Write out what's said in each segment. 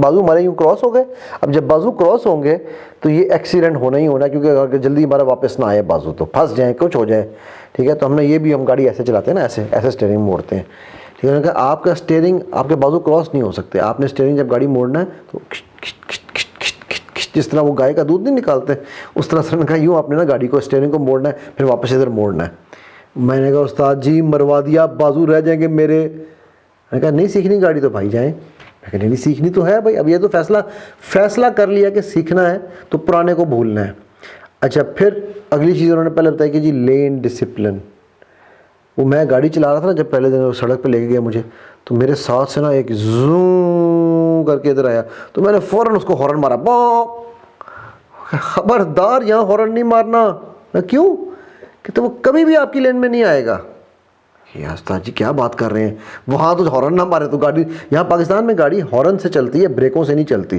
بازو ہمارے یوں کراس ہو گئے. اب جب بازو کراس ہوں گے تو یہ ایکسیڈنٹ ہونا ہی ہونا ہے, کیونکہ اگر جلدی ہمارا واپس نہ آئے بازو تو پھنس جائیں, کچھ ہو جائے. ٹھیک ہے, تو ہم گاڑی ایسے چلاتے ہیں نا, ایسے ایسے اسٹیئرنگ موڑتے ہیں. ٹھیک ہے, کہ آپ کا اسٹیئرنگ, آپ کے بازو کراس نہیں ہو سکتے. آپ نے اسٹیئرنگ جب گاڑی موڑنا ہے تو جس طرح وہ گائے کا دودھ نہیں نکالتے اس طرح سے نے کہا یوں آپ نے نا گاڑی کو اسٹیئرنگ کو موڑنا ہے, پھر واپس ادھر موڑنا ہے. میں نے کہا استاد جی مروا دیا, بازو رہ جائیں گے میرے. میں نے کہا نہیں سیکھنی گاڑی تو بھائی جائیں. میں کہا نہیں سیکھنی تو ہے بھائی, اب یہ تو فیصلہ کر لیا کہ سیکھنا ہے تو پرانے کو بھولنا ہے. اچھا, پھر اگلی چیز انہوں نے پہلے بتائی کہ جی لین ڈسپلن. وہ میں گاڑی چلا رہا تھا نا جب پہلے دن سڑک پہ لے کے گیا مجھے, تو میرے ساتھ سے نا ایک زوں کر کے ادھر آیا, تو میں نے فوراً اس کو ہارن مارا. خبردار یہاں ہارن نہیں مارنا. کیوں؟ کہ تو وہ کبھی بھی آپ کی لین میں نہیں آئے گا. یہ استاد جی کیا بات کر رہے ہیں, وہاں تو ہارن نہ مارے تو گاڑی, یہاں پاکستان میں گاڑی ہارن سے چلتی ہے, بریکوں سے نہیں چلتی.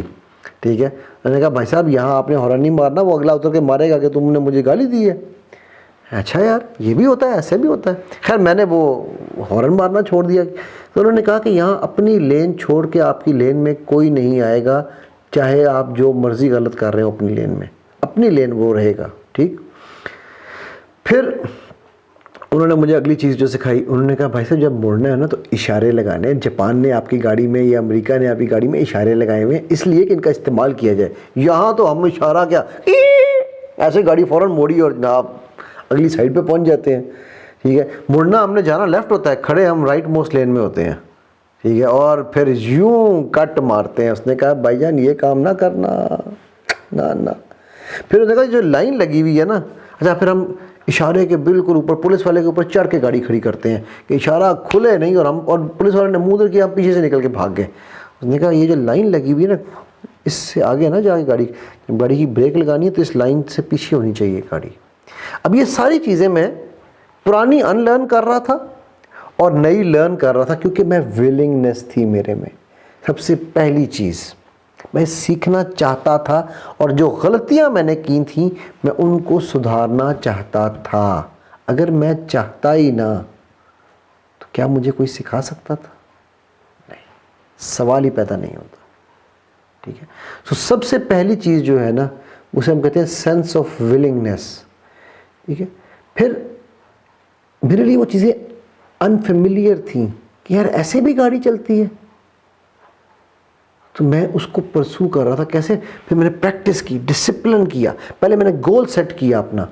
ٹھیک ہے, میں نے کہا بھائی صاحب یہاں آپ نے ہارن نہیں مارنا, وہ اگلا اتر کے مارے گا کہ تم نے مجھے گالی دی ہے. اچھا یار یہ بھی ہوتا ہے, ایسے بھی ہوتا ہے. خیر میں نے وہ ہارن مارنا چھوڑ دیا. تو انہوں نے کہا کہ یہاں اپنی لین چھوڑ کے آپ کی لین میں کوئی نہیں آئے گا, چاہے آپ جو مرضی غلط کر رہے ہو اپنی لین میں, اپنی لین وہ رہے گا. ٹھیک, پھر انہوں نے مجھے اگلی چیز جو سکھائی, انہوں نے کہا بھائی صاحب جب موڑنا ہے نا تو اشارے لگانے ہیں. جاپان نے آپ کی گاڑی میں یا امریکہ نے آپ کی گاڑی میں اشارے لگائے ہوئے ہیں اس لیے کہ ان کا استعمال کیا جائے. یہاں تو ہم اشارہ کیا ایسے گاڑی فوراً موڑی اور جناب اگلی سائڈ پہ پہنچ جاتے ہیں. ٹھیک ہے, مڑنا ہم نے جانا لیفٹ ہوتا ہے, کھڑے ہم رائٹ موسٹ لین میں ہوتے ہیں. ٹھیک ہے, اور پھر یوں کٹ مارتے ہیں. اس نے کہا بھائی جان یہ کام نہ کرنا, نہ. پھر اس نے کہا جو لائن لگی ہوئی ہے نا, اچھا پھر ہم اشارے کے بالکل اوپر پولیس والے کے اوپر چڑھ کے گاڑی کھڑی کرتے ہیں کہ اشارہ کھلے نہیں, اور پولیس والے نے منہ ادھر کیا, پیچھے سے نکل کے بھاگ گئے. اس نے کہا یہ جو لائن لگی ہوئی ہے نا, اس سے آگے نہ جا کے گاڑی کی بریک لگانی ہے تو اس لائن سے پیچھے ہونی چاہیے گاڑی. اب یہ ساری چیزیں میں پرانی ان لرن کر رہا تھا اور نئی لرن کر رہا تھا, کیونکہ میں ویلنگنیس تھی میرے میں. سب سے پہلی چیز میں سیکھنا چاہتا تھا, اور جو غلطیاں میں نے کی تھیں میں ان کو سدھارنا چاہتا تھا. اگر میں چاہتا ہی نہ تو کیا مجھے کوئی سکھا سکتا تھا؟ نہیں, سوال ہی پیدا نہیں ہوتا. ٹھیک ہے, تو سب سے پہلی چیز جو ہے نا اسے ہم کہتے ہیں سینس آف ولنگنیس. ٹھیک ہے, پھر میرے لیے وہ چیزیں انفیملیئر تھیں کہ یار ایسے بھی گاڑی چلتی ہے, تو میں اس کو پرسو کر رہا تھا کیسے. پھر میں نے پریکٹس کی, ڈسپلن کیا. پہلے میں نے گول سیٹ کیا اپنا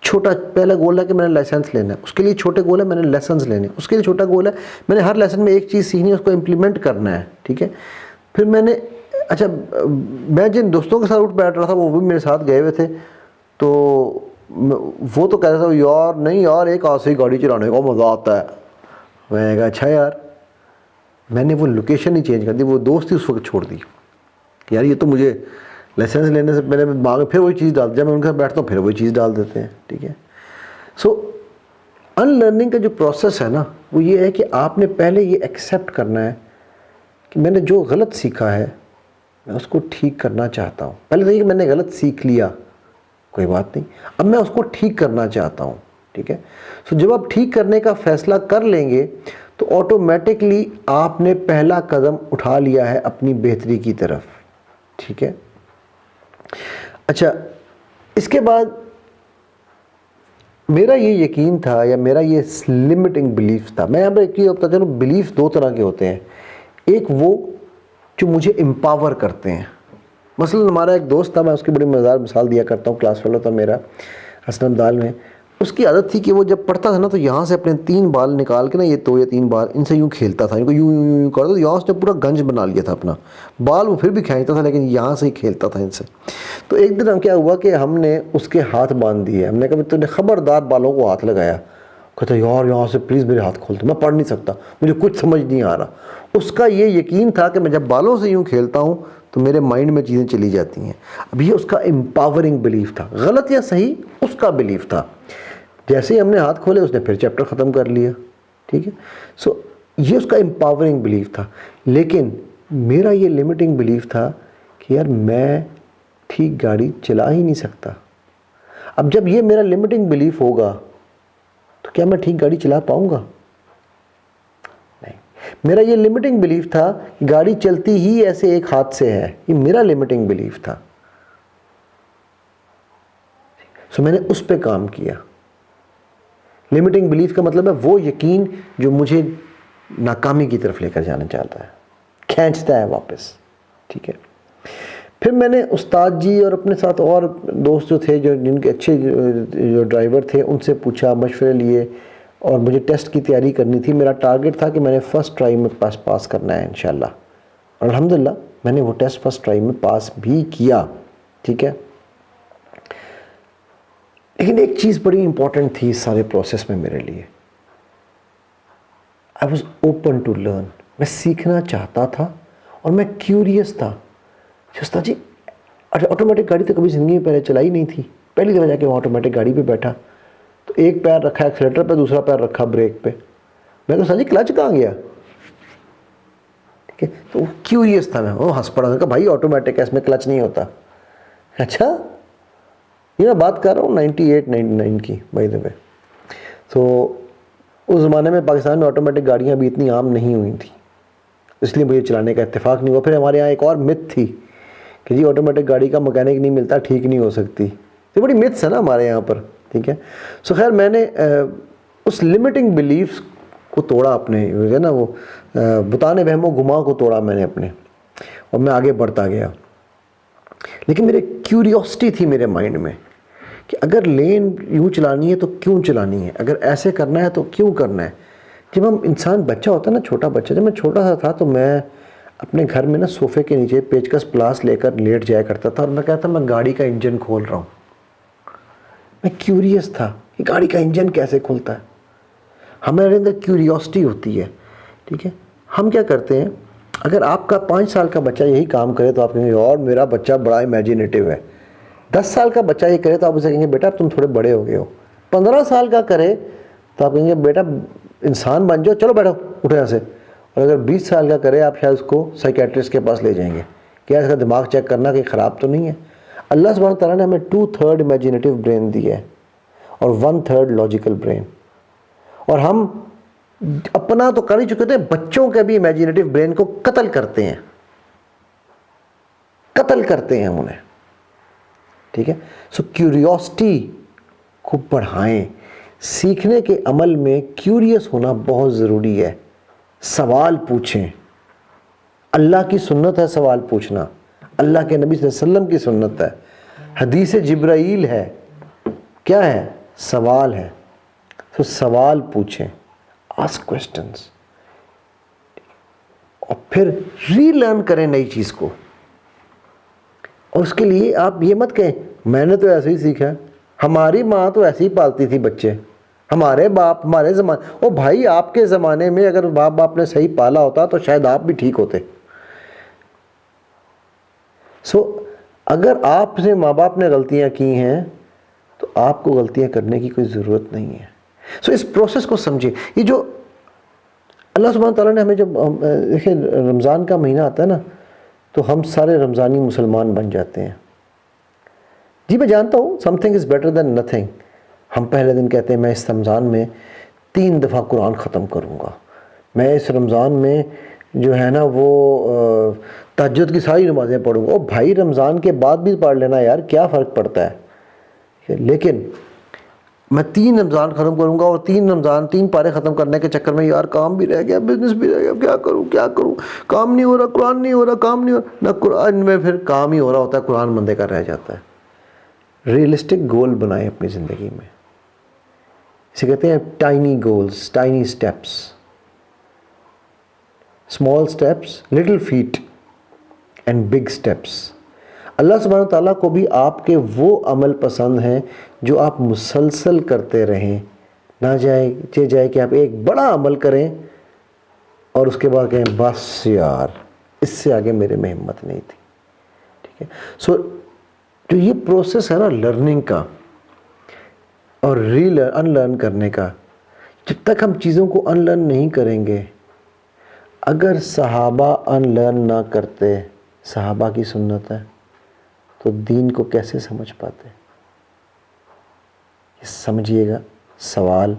چھوٹا. پہلا گول ہے کہ میں نے لائسنس لینا ہے, اس کے لیے چھوٹے گول ہے میں نے لیسنس لینے, اس کے لیے چھوٹا گول ہے میں نے ہر لیسن میں ایک چیز سیکھنی ہے, اس کو امپلیمنٹ کرنا ہے. ٹھیک ہے, پھر میں نے اچھا میں جن دوستوں کے ساتھ اٹھ بیٹھ رہا تھا وہ بھی میرے ساتھ گئے ہوئے تھے, تو وہ تو کہہ رہا تھا یار نہیں یار ایک ہاتھ سے ہی گاڑی چلانے کا مزہ آتا ہے. میں نے کہا اچھا یار. میں نے وہ لوکیشن ہی چینج کر دی, وہ دوست ہی اس وقت چھوڑ دی کہ یار یہ تو مجھے لائسنس لینے سے پہلے دماغ میں پھر وہی چیز ڈال, جب میں ان کے ساتھ بیٹھتا ہوں پھر وہی چیز ڈال دیتے ہیں. ٹھیک ہے, سو ان لرننگ کا جو پروسیس ہے نا وہ یہ ہے کہ آپ نے پہلے یہ ایکسیپٹ کرنا ہے کہ میں نے جو غلط سیکھا ہے میں اس کو ٹھیک کرنا چاہتا ہوں. پہلے دیکھیے میں نے غلط سیکھ لیا, کوئی بات نہیں, اب میں اس کو ٹھیک کرنا چاہتا ہوں. ٹھیک ہے, سو جب آپ ٹھیک کرنے کا فیصلہ کر لیں گے تو آٹومیٹکلی آپ نے پہلا قدم اٹھا لیا ہے اپنی بہتری کی طرف. ٹھیک ہے, اچھا اس کے بعد میرا یہ یقین تھا یا میرا یہ لمٹنگ بلیف تھا. میں یہاں پہ ایک چیز بتا چلوں, بلیف دو طرح کے ہوتے ہیں. ایک وہ جو مجھے امپاور کرتے ہیں. مثلا ہمارا ایک دوست تھا, میں اس کی بڑی مزیدار مثال دیا کرتا ہوں, کلاس فیلو تھا میرا حسن عبدال میں. اس کی عادت تھی کہ وہ جب پڑھتا تھا نا تو یہاں سے اپنے 3 بال نکال کے نا, یہ 2 یا 3 بال ان سے یوں کھیلتا تھا, ان کو یوں یوں یوں کرتا تھا. یہاں سے پورا گنج بنا لیا تھا اپنا. بال وہ پھر بھی کھینچتا تھا لیکن یہاں سے ہی کھیلتا تھا ان سے. تو ایک دن کیا ہوا کہ ہم نے اس کے ہاتھ باندھ دیے. ہم نے کہا تو نے خبردار بالوں کو ہاتھ لگایا. کہتا یار یہاں سے پلیز میرے ہاتھ کھول دو, میں پڑھ نہیں سکتا, مجھے کچھ سمجھ نہیں آ رہا. اس کا یہ یقین تھا کہ میں جب بالوں سے یوں کھیلتا ہوں تو میرے مائنڈ میں چیزیں چلی جاتی ہیں. اب یہ اس کا امپاورنگ بلیف تھا, غلط یا صحیح اس کا بلیف تھا. جیسے ہی ہم نے ہاتھ کھولے اس نے پھر چیپٹر ختم کر لیا. ٹھیک ہے, سو یہ اس کا امپاورنگ بلیف تھا. لیکن میرا یہ لمٹنگ بلیف تھا کہ یار میں ٹھیک گاڑی چلا ہی نہیں سکتا. اب جب یہ میرا لمٹنگ بلیف ہوگا تو کیا میں ٹھیک گاڑی چلا پاؤں گا؟ نہیں. میرا یہ لمٹنگ بلیف تھا کہ گاڑی چلتی ہی ایسے ایک ہاتھ سے ہے، یہ میرا لمٹنگ بلیف تھا. سو میں نے اس پہ کام کیا. لمٹنگ بلیف کا مطلب ہے وہ یقین جو مجھے ناکامی کی طرف لے کر جانا چاہتا ہے، کھینچتا ہے واپس. ٹھیک ہے. پھر میں نے استاد جی اور اپنے ساتھ اور دوست جو تھے، جن کے اچھے جو ڈرائیور تھے، ان سے پوچھا، مشورے لیے، اور مجھے ٹیسٹ کی تیاری کرنی تھی. میرا ٹارگٹ تھا کہ میں نے فرسٹ ٹرائی میں پاس کرنا ہے انشاءاللہ. اور الحمدللہ میں نے وہ ٹیسٹ فرسٹ ٹرائی میں پاس بھی کیا. ٹھیک ہے. لیکن ایک چیز بڑی امپورٹنٹ تھی اس سارے پروسیس میں میرے لیے. I was open to learn. میں سیکھنا چاہتا تھا اور میں کیوریس تھا. استاد جی آٹومیٹک گاڑی تو کبھی زندگی میں پہلے چلائی نہیں تھی، پہلی دفعہ جا کے وہاں آٹومیٹک گاڑی پہ بیٹھا تو ایک پیر رکھا ایکسیلیٹر پہ، دوسرا پیر رکھا بریک پہ. میں تو استاد جی کلچ کہاں گیا؟ ٹھیک ہے. تو کیوریس تھا میں، وہ ہنس پڑا. میں کہا بھائی آٹومیٹک ہے، اس میں کلچ نہیں ہوتا. اچھا، یہ میں بات کر رہا ہوں 98 99 کی بائی دا وے. تو اس زمانے میں پاکستان میں آٹومیٹک گاڑیاں بھی اتنی عام نہیں ہوئی تھیں، اس لیے مجھے چلانے کا اتفاق نہیں ہوا. پھر ہمارے یہاں ایک اور مت تھی کہ جی آٹومیٹک گاڑی کا مکینک نہیں ملتا، ٹھیک نہیں ہو سکتی. یہ بڑی متس ہے نا ہمارے یہاں پر. ٹھیک ہے. سو خیر میں نے اس لمٹنگ بلیفس کو توڑا، اپنے جو ہے نا وہ بتانے وہم و گما کو توڑا میں نے اپنے، اور میں آگے بڑھتا گیا. لیکن میرے کیوریوسٹی تھی میرے مائنڈ میں کہ اگر لین یوں چلانی ہے تو کیوں چلانی ہے، اگر ایسے کرنا ہے تو کیوں کرنا ہے. جب ہم انسان بچہ ہوتا ہے نا، چھوٹا بچہ، جب میں چھوٹا سا تھا تو میں اپنے گھر میں نا صوفے کے نیچے پیچکس پلاس لے کر لیٹ جایا کرتا تھا، اور میں کہتا میں گاڑی کا انجن کھول رہا ہوں. میں کیوریس تھا کہ گاڑی کا انجن کیسے کھلتا ہے. ہمارے اندر کیوریوسٹی ہوتی ہے. ٹھیک ہے. ہم کیا کرتے ہیں، اگر آپ کا 5 سال کا بچہ یہی کام کرے تو آپ کہیں گے اور میرا بچہ بڑا امیجینیٹو ہے. 10 سال کا بچہ یہ کرے تو آپ اسے کہیں گے بیٹا تم تھوڑے بڑے ہو گئے ہو. 15 سال کا کرے تو آپ کہیں گے بیٹا انسان بن جاؤ، چلو بیٹھو اٹھو یہاں سے. اور اگر 20 سال کا کرے آپ شاید اس کو سائیکیٹرسٹ کے پاس لے جائیں گے، کیا اس کا دماغ چیک کرنا کہ خراب تو نہیں ہے. اللہ سبحانہ تعالیٰ نے ہمیں 2/3 امیجینیٹو برین دی ہے اور 1/3 لاجیکل برین. اور ہم اپنا تو کر ہی چکے تھے، بچوں کے بھی امیجینیٹو برین کو قتل کرتے ہیں، قتل کرتے ہیں ہم انہیں. ٹھیک ہے. سو کیوریوسٹی کو بڑھائیں. سیکھنے کے عمل میں کیوریس ہونا بہت ضروری ہے. سوال پوچھیں. اللہ کی سنت ہے سوال پوچھنا، اللہ کے نبی صلی اللہ علیہ وسلم کی سنت ہے، حدیث جبرائیل ہے. کیا ہے؟ سوال ہے. تو سوال پوچھیں، آسک کوسچنز، اور پھر ری لرن کریں نئی چیز کو. اور اس کے لیے آپ یہ مت کہیں میں نے تو ایسے ہی سیکھا ہے، ہماری ماں تو ایسے ہی پالتی تھی بچے، ہمارے باپ ہمارے زمانے. او بھائی آپ کے زمانے میں اگر باپ نے صحیح پالا ہوتا تو شاید آپ بھی ٹھیک ہوتے. سو اگر آپ سے ماں باپ نے غلطیاں کی ہیں تو آپ کو غلطیاں کرنے کی کوئی ضرورت نہیں ہے. سو اس پروسیس کو سمجھیں. یہ جو اللہ سبحانہ تعالیٰ نے ہمیں جب دیکھیں رمضان کا مہینہ آتا ہے نا تو ہم سارے رمضانی مسلمان بن جاتے ہیں. جی میں جانتا ہوں some thing is better than nothing. ہم پہلے دن کہتے ہیں میں اس رمضان میں 3 دفعہ قرآن ختم کروں گا، میں اس رمضان میں جو ہے نا وہ تہجد کی ساری نمازیں پڑھوں گا. او بھائی رمضان کے بعد بھی پڑھ لینا یار، کیا فرق پڑتا ہے. لیکن میں 3 رمضان ختم کروں گا اور 3 پارے ختم کرنے کے چکر میں یار کام بھی رہ گیا، بزنس بھی رہ گیا، کیا کروں، کام نہیں ہو رہا، قرآن نہیں ہو رہا، کام نہیں ہو رہا. نہ قرآن میں پھر کام ہی ہو رہا ہوتا ہے، قرآن بندے کا رہ جاتا ہے. ریئلسٹک گول بنائیں اپنی زندگی میں. اسے کہتے ہیں tiny goals, tiny steps, small steps, little feet and big steps. اللہ سبحانہ تعالیٰ کو بھی آپ کے وہ عمل پسند ہیں جو آپ مسلسل کرتے رہیں. نہ جائے کہ آپ ایک بڑا عمل کریں اور اس کے بعد کہیں بس یار اس سے آگے میرے میں ہمت نہیں تھی. ٹھیک ہے. سو جو یہ پروسیس ہے نا لرننگ کا اور ان لرن کرنے کا، جب تک ہم چیزوں کو ان لرن نہیں کریں گے، اگر صحابہ ان لرن نہ کرتے، صحابہ کی سنت ہے، تو دین کو کیسے سمجھ پاتے. سمجھیے گا، سوال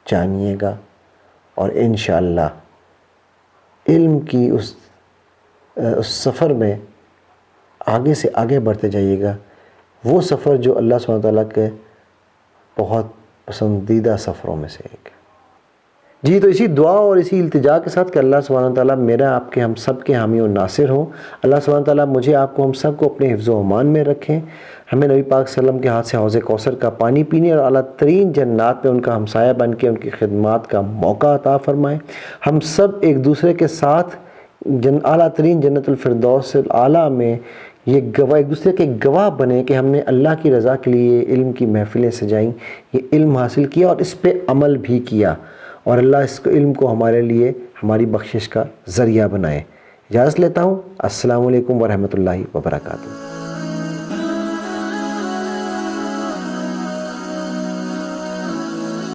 جانیے گا، اور انشاءاللہ علم کی اس سفر میں آگے سے آگے بڑھتے جائیے گا. وہ سفر جو اللہ سبحانہ وتعالیٰ کے بہت پسندیدہ سفروں میں سے ایک ہے. جی تو اسی دعا اور اسی التجا کے ساتھ کہ اللہ سبحانہ وتعالیٰ میرا آپ کے ہم سب کے حامی و ناصر ہوں. اللہ سبحانہ وتعالیٰ مجھے آپ کو ہم سب کو اپنے حفظ و امان میں رکھیں. ہمیں نبی پاک صلی اللہ علیہ وسلم کے ہاتھ سے حوض کوثر کا پانی پینے اور اعلیٰ ترین جنات میں ان کا ہمسایہ بن کے ان کی خدمات کا موقع عطا فرمائیں. ہم سب ایک دوسرے کے ساتھ اعلیٰ ترین جنت الفردوس اعلیٰ میں یہ گواہ ایک دوسرے کے گواہ بنے کہ ہم نے اللہ کی رضا کے لیے علم کی محفلیں سجائیں, یہ علم حاصل کیا اور اس پہ عمل بھی کیا, اور اللہ اس علم کو ہمارے لیے ہماری بخشش کا ذریعہ بنائے. اجازت لیتا ہوں. السلام علیکم ورحمۃ اللہ وبرکاتہ.